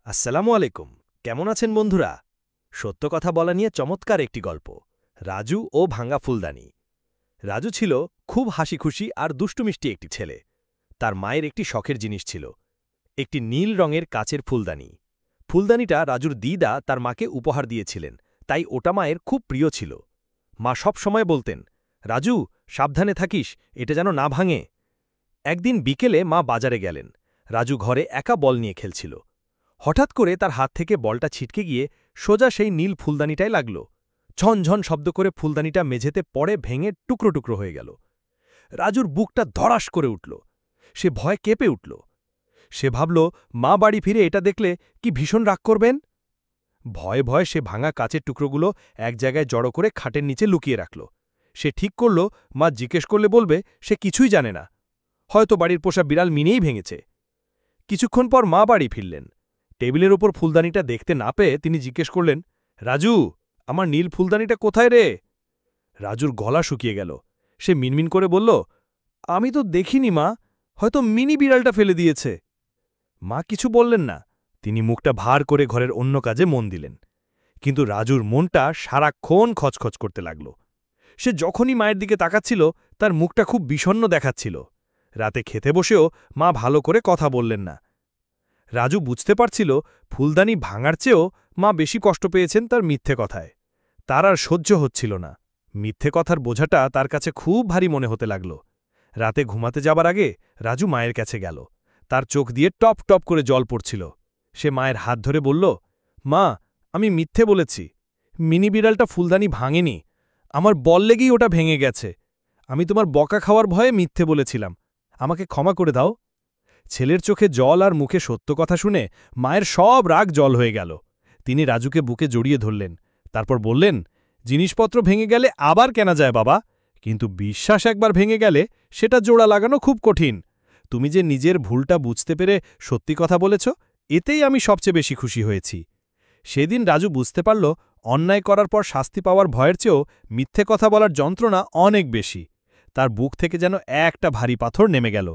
আসসালামু আলাইকুম। কেমন আছেন বন্ধুরা? সত্য কথা বলা নিয়ে চমৎকার একটি গল্প, রাজু ও ভাঙা ফুলদানি। রাজু ছিল খুব হাসিখুশি আর দুষ্টুমিষ্টি একটি ছেলে। তার মায়ের একটি শখের জিনিস ছিল, একটি নীল রঙের কাচের ফুলদানি। ফুলদানিটা রাজুর দিদা তার মাকে উপহার দিয়েছিলেন, তাই ওটা মায়ের খুব প্রিয় ছিল। মা সব সময় বলতেন, রাজু, সাবধানে থাকিস, এটা যেন না ভাঙে। একদিন বিকেলে মা বাজারে গেলেন। রাজু ঘরে একা বল নিয়ে খেলছিল। হঠাৎ করে তার হাত থেকে বলটা ছিটকে গিয়ে সোজা সেই নীল ফুলদানিটায় লাগল। ঝনঝন শব্দ করে ফুলদানিটা মেঝেতে পড়ে ভেঙে টুকরো টুকরো হয়ে গেল। রাজুর বুকটা ধড়াস করে উঠল। সে ভয় কেঁপে উঠল। সে ভাবল, মা বাড়ি ফিরে এটা দেখলে কি ভীষণ রাগ করবেন। ভয়ে ভয়ে সে ভাঙা কাচের টুকরোগুলো এক জায়গায় জড়ো করে খাটের নিচে লুকিয়ে রাখল। সে ঠিক করল, মা জিজ্ঞেস করলে বলবে সে কিছুই জানে না, হয়তো বাড়ির পোষা বিড়াল মিনেই ভেঙেছে। কিছুক্ষণ পর মা বাড়ি ফিরলেন। টেবিলের ওপর ফুলদানিটা দেখতে না পেয়ে তিনি জিজ্ঞেস করলেন, রাজু, আমার নীল ফুলদানিটা কোথায় রে? রাজুর গলা শুকিয়ে গেল। সে মিনমিন করে বলল, আমি তো দেখিনি মা, হয়তো মিনি বিড়ালটা ফেলে দিয়েছে। মা কিছু বললেন না। তিনি মুখটা ভার করে ঘরের অন্য কাজে মন দিলেন। কিন্তু রাজুর মনটা সারাক্ষণ খচখচ করতে লাগল। সে যখনই মায়ের দিকে তাকাচ্ছিল, তার মুখটা খুব বিষণ্ণ দেখাচ্ছিল। রাতে খেতে বসেও মা ভালো করে কথা বললেন না। রাজু বুঝতে পারছিল, ফুলদানি ভাঙার চেয়েও মা বেশি কষ্ট পেয়েছেন তার মিথ্যে কথায়। তার আর সহ্য হচ্ছিল না। মিথ্যে কথার বোঝাটা তার কাছে খুব ভারী মনে হতে লাগল। রাতে ঘুমাতে যাবার আগে রাজু মায়ের কাছে গেল। তার চোখ দিয়ে টপ টপ করে জল পড়ছিল। সে মায়ের হাত ধরে বলল, মা, আমি মিথ্যে বলেছি। মিনি বিড়ালটা ফুলদানি ভাঙেনি, আমার বল লেগেই ওটা ভেঙে গেছে। আমি তোমার বকা খাওয়ার ভয়ে মিথ্যে বলেছিলাম, আমাকে ক্ষমা করে দাও। ছেলের চোখে জল আর মুখে সত্য কথা শুনে মায়ের সব রাগ জল হয়ে গেল। তিনি রাজুকে বুকে জড়িয়ে ধরলেন। তারপর বললেন, জিনিসপত্র ভেঙে গেলে আবার কেনা যায় বাবা, কিন্তু বিশ্বাস একবার ভেঙে গেলে সেটা জোড়া লাগানো খুব কঠিন। তুমি যে নিজের ভুলটা বুঝতে পেরে সত্যি কথা বলেছ, এতেই আমি সবচেয়ে বেশি খুশি হয়েছি। সেদিন রাজু বুঝতে পারল, অন্যায় করার পর শাস্তি পাওয়ার ভয়ের চেয়েও মিথ্যে কথা বলার যন্ত্রণা অনেক বেশি। তার বুক থেকে যেন একটা ভারী পাথর নেমে গেল।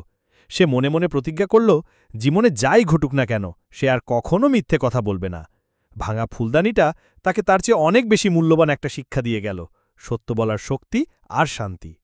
সে মনে মনে প্রতিজ্ঞা করল, জীবনে যাই ঘটুক না কেন সে আর কখনো মিথ্যে কথা বলবে না। ভাঙা ফুলদানিটা তাকে তার চেয়ে অনেক বেশি মূল্যবান একটা শিক্ষা দিয়ে গেল, সত্য বলার শক্তি আর শান্তি।